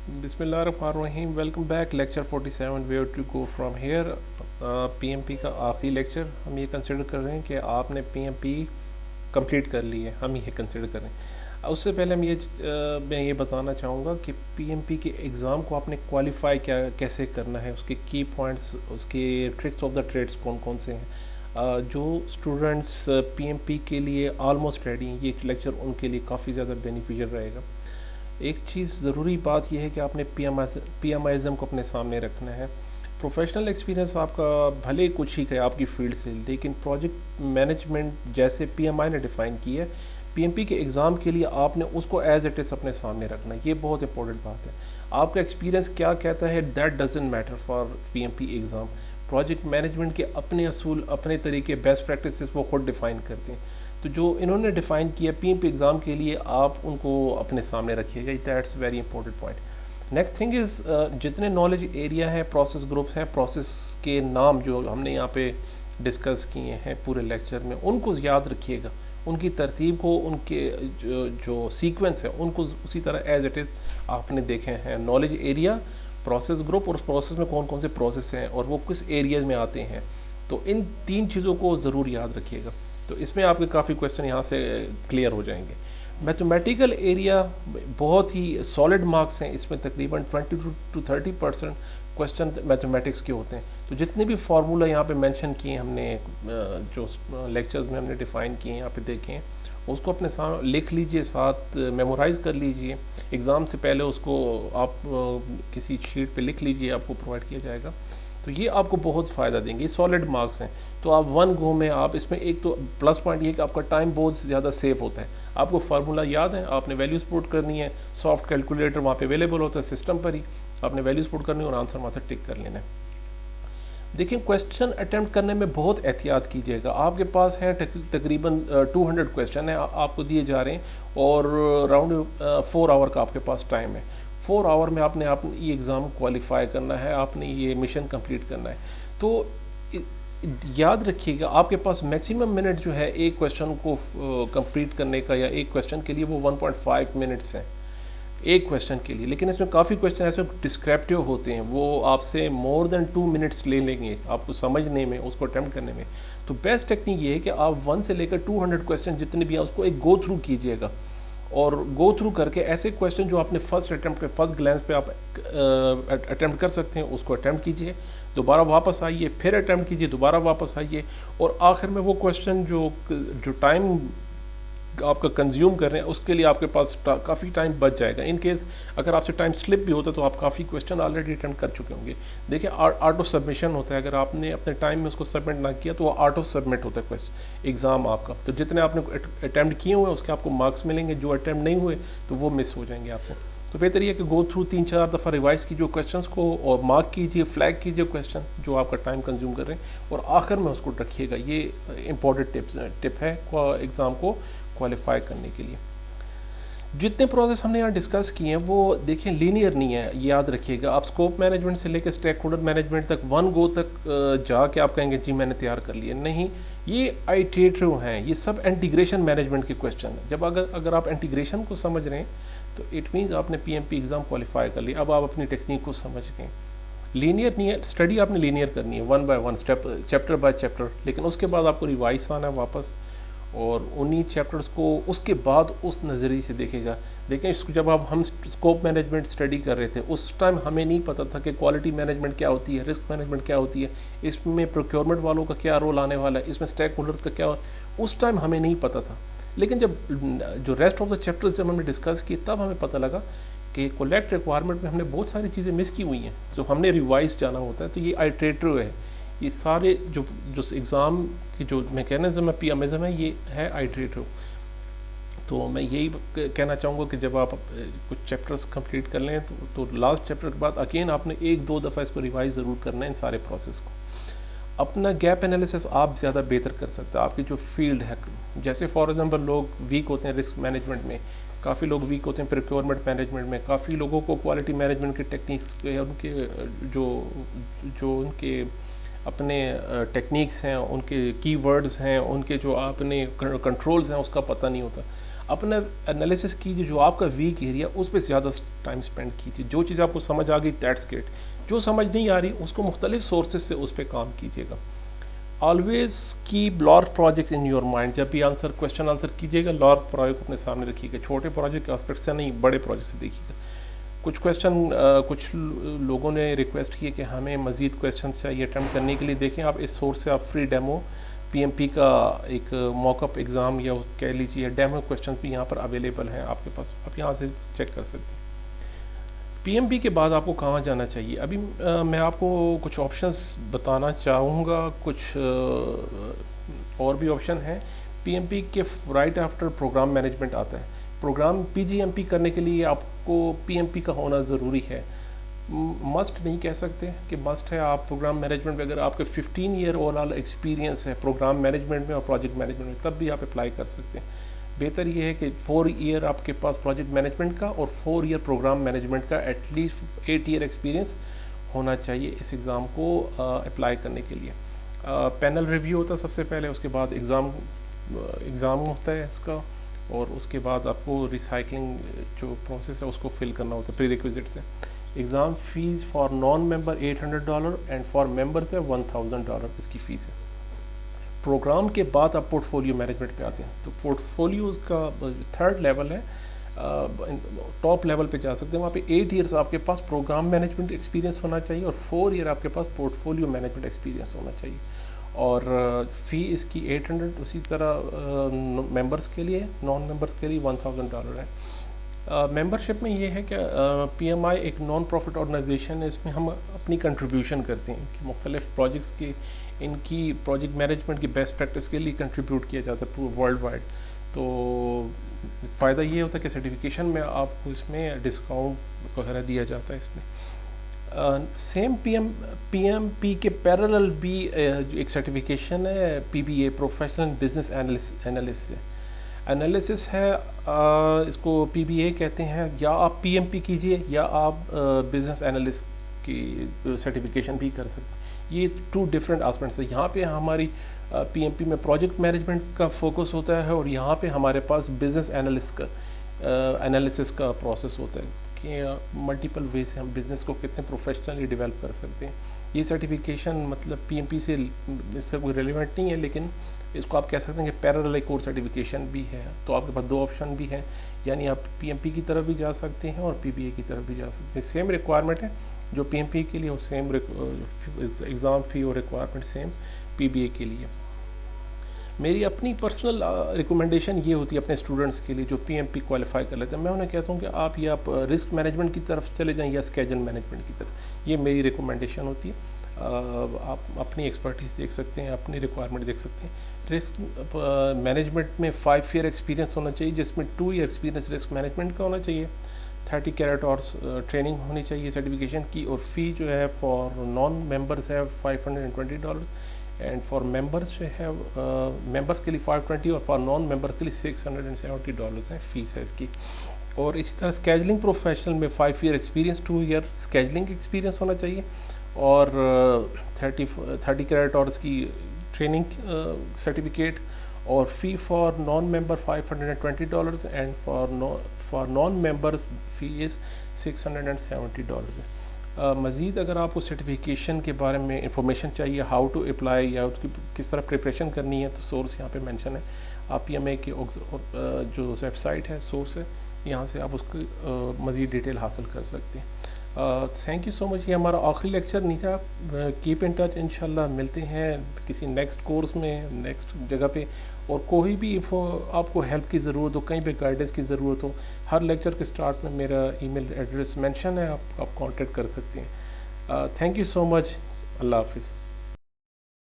बिस्मिल्लाहिर्रहमानिर्रहीम। Welcome back. Lecture 47 where to go from here. PMP का आखिरी लेक्चर हम ये कंसिडर कर रहे हैं कि आपने पीएमपी कंप्लीट कर ली है, हम ये कंसिडर कर रहे हैं। उससे पहले मैं ये बताना चाहूँगा कि पीएमपी के एग्ज़ाम को आपने क्वालिफाई कैसे करना है, उसके की पॉइंट्स, उसके ट्रिक्स ऑफ द ट्रेड्स कौन कौन से हैं। जो स्टूडेंट्स पीएमपी के लिए ऑलमोस्ट रेडी हैं, ये लेक्चर उनके लिए काफ़ी ज़्यादा बेनिफिशियल रहेगा। एक चीज़ ज़रूरी बात यह है कि आपने पीएमआईज़म को अपने सामने रखना है। प्रोफेशनल एक्सपीरियंस आपका भले कुछ ही है आपकी फील्ड से, लेकिन प्रोजेक्ट मैनेजमेंट जैसे पीएमआई ने डिफ़ाइन की है, पीएमपी के एग्ज़ाम के लिए आपने उसको एज इट इज़ अपने सामने रखना है। ये बहुत इंपॉर्टेंट बात है। आपका एक्सपीरियंस क्या कहता है, that doesn't matter for PMP exam. Project management के अपने असूल, अपने तरीके, बेस्ट प्रैक्टिसेस वो खुद डिफ़ाइन करते हैं। तो जो इन्होंने डिफ़ाइन किया पीएमपी एग्ज़ाम के लिए, आप उनको अपने सामने रखिएगा। That's very important point. Next thing is, जितने नॉलेज एरिया है, प्रोसेस ग्रुप्स हैं, प्रोसेस के नाम जो हमने यहाँ पे डिस्कस किए हैं पूरे लेक्चर में, उनको याद रखिएगा। उनकी तरतीब को, उनके जो सीक्वेंस है, उनको उसी तरह एज इट इज़ आपने देखे हैं। नॉलेज एरिया, प्रोसेस ग्रुप, और प्रोसेस में कौन कौन से प्रोसेस हैं और वो किस एरिया में आते हैं। तो इन तीन चीज़ों को ज़रूर याद रखिएगा। तो इसमें आपके काफ़ी क्वेश्चन यहाँ से क्लियर हो जाएंगे। मैथमेटिकल एरिया बहुत ही सॉलिड मार्क्स हैं, इसमें तकरीबन 20 to 30% क्वेश्चन मैथमेटिक्स के होते हैं। तो जितने भी फार्मूला यहाँ पे मेंशन किए हमने, जो लेक्चर्स में हमने डिफ़ाइन किए हैं, यहाँ पे देखें, उसको अपने सामने लिख लीजिए, साथ मेमोराइज़ कर लीजिए। एग्ज़ाम से पहले उसको आप किसी शीट पे लिख लीजिए, आपको प्रोवाइड किया जाएगा। तो ये आपको बहुत फ़ायदा देंगे, ये सॉलिड मार्क्स हैं। तो आप वन गो में, आप इसमें एक तो प्लस पॉइंट ये है कि आपका टाइम बहुत ज़्यादा सेव होता है। आपको फार्मूला याद है, आपने वैल्यूज़ पुट करनी है, सॉफ्ट कैलकुलेटर वहाँ पे अवेलेबल होता है सिस्टम पर ही, आपने वैल्यूज़ पुट करनी है और आंसर वहाँ से टिक कर लेना है। देखिए, क्वेश्चन अटैम्प्ट करने में बहुत एहतियात कीजिएगा। आपके पास है तकरीबन 200 क्वेश्चन है आपको दिए जा रहे हैं, और राउंड 4 आवर का आपके पास टाइम है। 4 आवर में आपने ये एग्ज़ाम क्वालिफाई करना है, आपने ये मिशन कंप्लीट करना है। तो याद रखिएगा, आपके पास मैक्सिमम मिनट जो है एक क्वेश्चन को कंप्लीट करने का, या एक क्वेश्चन के लिए, वो 1.5 मिनट्स हैं एक क्वेश्चन के लिए। लेकिन इसमें काफ़ी क्वेश्चन ऐसे डिस्क्रिप्टिव होते हैं, वो आपसे मोर देन 2 मिनट्स ले लेंगे आपको समझने में, उसको अटैम्प्ट करने में। तो बेस्ट टेक्निक ये है कि आप 1 से लेकर 200 क्वेश्चन जितने भी हैं उसको एक गो थ्रू कीजिएगा, और गो थ्रू करके ऐसे क्वेश्चन जो आपने फर्स्ट अटैम्प्ट पे, फर्स्ट ग्लैंस पे आप अटैम्प्ट कर सकते हैं, उसको अटैम्प्ट कीजिए, दोबारा वापस आइए, फिर अटैम्प्ट कीजिए, दोबारा वापस आइए, और आखिर में वो क्वेश्चन जो जो टाइम आपका कंज्यूम कर रहे हैं, उसके लिए आपके पास काफ़ी टाइम बच जाएगा। इन केस अगर आपसे टाइम स्लिप भी होता है तो आप काफ़ी क्वेश्चन ऑलरेडी अटेम्प्ट कर चुके होंगे। देखिए, ऑटो सबमिशन होता है, अगर आपने अपने टाइम में उसको सबमिट ना किया तो वो ऑटो सबमिट होता है क्वेश्चन एग्ज़ाम आपका। तो जितने आपने अटैम्प्ट किए हुए उसके आपको मार्क्स मिलेंगे, जो अटैम्प्ट नहीं हुए तो वो मिस हो जाएंगे आपसे। तो बेहतर ये कि गो थ्रू 3-4 दफ़ा रिवाइज कीजिए क्वेश्चंस को, और मार्क कीजिए, फ्लैग कीजिए क्वेश्चन जो आपका टाइम कंज्यूम कर रहे हैं, और आखिर में उसको रखिएगा। ये इंपॉर्टेंट टिप है एग्ज़ाम को क्वालिफाई करने के लिए। जितने प्रोसेस हमने यहाँ डिस्कस किए हैं वो देखें लीनियर नहीं है, याद रखिएगा। आप स्कोप मैनेजमेंट से लेकर स्टेक होल्डर मैनेजमेंट तक, वन गो तक जाके आप कहेंगे जी मैंने तैयार कर लिया, नहीं। ये आइटरेटिव हैं, ये सब इंटीग्रेशन मैनेजमेंट के क्वेश्चन हैं। जब अगर आप इंटीग्रेशन को समझ रहे हैं तो इट मीन्स आपने पीएमपी एग्ज़ाम क्वालिफाई कर लिया। अब आप अपनी टेक्निक को समझ गए। लीनियर नहीं है, स्टडी आपने लीनियर करनी है, 1 by 1 step, chapter by chapter, लेकिन उसके बाद आपको रिवाइज आना है वापस, और उन्हीं चैप्टर्स को उसके बाद उस नज़रिए से देखेगा। देखें, इसको जब हम स्कोप मैनेजमेंट स्टडी कर रहे थे, उस टाइम हमें नहीं पता था कि क्वालिटी मैनेजमेंट क्या होती है, रिस्क मैनेजमेंट क्या होती है, इसमें प्रोक्योरमेंट वालों का क्या रोल आने वाला है, इसमें स्टेक होल्डर्स का क्या, उस टाइम हमें नहीं पता था। लेकिन जब जो रेस्ट ऑफ द चैप्टर्स जब हमने डिस्कस किए, तब हमें पता लगा कि कोलेक्ट रिक्वायरमेंट में हमने बहुत सारी चीज़ें मिस की हुई हैं, जो हमने रिवाइज जाना होता है। तो ये आइटरेटिव है, ये सारे जो जो एग्ज़ाम की जो मैकेनिज़्म है, पीएमएज़म है, ये है आइटरेटिव। तो मैं यही कहना चाहूँगा कि जब आप कुछ चैप्टर्स कंप्लीट कर लें तो लास्ट चैप्टर के बाद अगेन आपने 1-2 दफ़ा इसको रिवाइज ज़रूर करना है, इन सारे प्रोसेस को। अपना गैप एनालिसिस आप ज़्यादा बेहतर कर सकते हैं। आपकी जो फील्ड है, जैसे फॉर एग्जांपल लोग वीक होते हैं रिस्क मैनेजमेंट में, काफ़ी लोग वीक होते हैं प्रोक्योरमेंट मैनेजमेंट में, काफ़ी लोगों को क्वालिटी मैनेजमेंट के टेक्निक्स के, उनके जो जो उनके अपने टेक्निक्स हैं, उनके कीवर्ड्स हैं, उनके जो अपने कंट्रोल्स हैं, उसका पता नहीं होता। अपना एनालिसिस कीजिए, जो आपका वीक एरिया उस पर ज़्यादा टाइम स्पेंड कीजिए। जो चीज़ आपको समझ आ गई दैट्स ग्रेट, जो समझ नहीं आ रही उसको मुख्तलिफ सोर्सेज से उस पर काम कीजिएगा। Always keep large projects in your mind. जब भी क्वेश्चन आंसर कीजिएगा, लार्ज प्रोजेक्ट अपने सामने रखिएगा, छोटे प्रोजेक्ट के एस्पेक्ट से नहीं, बड़े प्रोजेक्ट से देखिएगा। कुछ कुछ लोगों ने रिक्वेस्ट की कि हमें मज़ीद क्वेश्चन चाहिए अटैम्प्ट करने के लिए। देखें आप इस सोर्स से आप फ्री डेमो पीएमपी का एक मॉकअप एग्ज़ाम या कह लीजिए डेमो क्वेश्चंस भी यहाँ पर अवेलेबल हैं आपके पास, आप यहाँ से चेक कर सकते हैं। पीएमपी के बाद आपको कहाँ जाना चाहिए? अभी मैं आपको कुछ ऑप्शंस बताना चाहूँगा, कुछ और भी ऑप्शन हैं। पीएमपी के राइट आफ्टर प्रोग्राम मैनेजमेंट आता है। प्रोग्राम पीजीएमपी करने के लिए आपको पीएमपी का होना ज़रूरी है। मस्ट नहीं कह सकते कि मस्ट है। आप प्रोग्राम मैनेजमेंट में अगर आपके 15 ईयर ओवरऑल एक्सपीरियंस है प्रोग्राम मैनेजमेंट में और प्रोजेक्ट मैनेजमेंट में, तब भी आप अप्लाई कर सकते हैं। बेहतर ये है कि 4 ईयर आपके पास प्रोजेक्ट मैनेजमेंट का और 4 ईयर प्रोग्राम मैनेजमेंट का एटलीस्ट 8 ईयर एक्सपीरियंस होना चाहिए इस एग्ज़ाम को अप्लाई करने के लिए। पैनल रिव्यू होता है सबसे पहले, उसके बाद एग्ज़ाम होता है इसका, और उसके बाद आपको रिसाइकलिंग जो प्रोसेस है उसको फिल करना होता है प्री रिक्विजिट से। Exam fees for non member $800 and for members है $1000 इसकी फ़ीस है। प्रोग्राम के बाद आप पोर्टफोलियो मैनेजमेंट पे आते हैं, तो पोर्टफोलियो का 3rd लेवल है, टॉप लेवल पे जा सकते हैं। वहाँ पे 8 ईयर्स आपके पास प्रोग्राम मैनेजमेंट एक्सपीरियंस होना चाहिए और 4 ईयर आपके पास पोर्टफोलियो मैनेजमेंट एक्सपीरियंस होना चाहिए। और फ़ी इसकी 800, उसी तरह मेंबर्स के लिए, नॉन मेंबर्स के लिए $1000 है। मेंबरशिप में ये है कि पीएमआई एक नॉन प्रॉफिट ऑर्गेनाइजेशन है, इसमें हम अपनी कंट्रीब्यूशन करते हैं कि मुख्तलिफ प्रोजेक्ट्स की इनकी प्रोजेक्ट मैनेजमेंट की बेस्ट प्रैक्टिस के लिए कंट्रीब्यूट किया जाता है पूरे वर्ल्ड वाइड। तो फ़ायदा ये होता है कि सर्टिफिकेशन में आपको इसमें डिस्काउंट वगैरह दिया जाता है इसमें। सेम पीएमपी के पैरेलल भी एक सर्टिफिकेशन है पीबीए, प्रोफेशनल बिजनेस एनालिसिस है, इसको पीबीए कहते हैं। या आप पीएमपी कीजिए या आप बिजनेस एनालिस्ट की सर्टिफिकेशन भी कर सकते हैं। ये 2 डिफरेंट एस्पेक्ट्स है। यहाँ पे हमारी पीएमपी में प्रोजेक्ट मैनेजमेंट का फोकस होता है और यहाँ पे हमारे पास बिजनेस एनालिस्ट का एनालिसिस का प्रोसेस होता है कि मल्टीपल वे से हम बिज़नेस को कितने प्रोफेशनली डेवलप कर सकते हैं। ये सर्टिफिकेशन मतलब पीएमपी से इससे कोई रिलेवेंट नहीं है, लेकिन इसको आप कह सकते हैं कि पैरेलल एक और सर्टिफिकेशन भी है। तो आपके पास 2 ऑप्शन भी हैं, यानी आप पीएमपी की तरफ भी जा सकते हैं और पीबीए की तरफ भी जा सकते हैं। सेम रिक्वायरमेंट है जो पीएमपी के लिए, और सेम एग्ज़ाम फ़ी और रिक्वायरमेंट सेम पीबीए के लिए। मेरी अपनी पर्सनल रिकमेंडेशन ये होती है अपने स्टूडेंट्स के लिए जो पीएमपी क्वालिफाई कर लेते हैं, मैं उन्हें कहता हूँ कि आप या रिस्क मैनेजमेंट की तरफ चले जाएं या स्केड्यूल मैनेजमेंट की तरफ। ये मेरी रिकमेंडेशन होती है। आप अपनी एक्सपर्टीज़ देख सकते हैं, अपनी रिक्वायरमेंट देख सकते हैं। रिस्क मैनेजमेंट में 5 ईयर एक्सपीरियंस होना चाहिए, जिसमें 2 ईयर एक्सपीरियंस रिस्क मैनेजमेंट का होना चाहिए। 30 कैरेट आवर्स ट्रेनिंग होनी चाहिए सर्टिफिकेशन की, और फ़ी जो है फॉर नॉन मेंबर्स है $520 एंड फॉर मेंबर्स जो है मेंबर्स के लिए 520 और फॉर नॉन मेंबर्स के लिए $670 है फ़ीस है इसकी। और इसी तरह स्केजलिंग प्रोफेशनल में 5 year experience, 2 year scheduling experience होना चाहिए, और 30 कैरेट आवर्स की ट्रेनिंग सर्टिफिकेट, और फ़ी for non member $520 and for non members fee is $670 है। मज़ीद अगर आपको सर्टिफिकेशन के बारे में इंफॉर्मेशन चाहिए, हाउ टू अप्लाई या उसकी किस तरह प्रिपरेशन करनी है, तो सोर्स यहाँ पे मेंशन है। आप पीएमए की जो वेबसाइट है, सोर्स है, यहाँ से आप उसकी मज़ीद डिटेल हासिल कर सकते हैं। Thank you so much. ये हमारा आखिरी लेक्चर नहीं था। कीप इन टच, इंशाल्लाह मिलते हैं किसी नेक्स्ट कोर्स में, नेक्स्ट जगह पे। और कोई भी आपको हेल्प की ज़रूरत हो, कहीं पे गाइडेंस की ज़रूरत हो, हर लेक्चर के स्टार्ट में मेरा ईमेल एड्रेस मेंशन है, आप कांटेक्ट कर सकते हैं। Thank you so much. अल्लाह हाफिज़।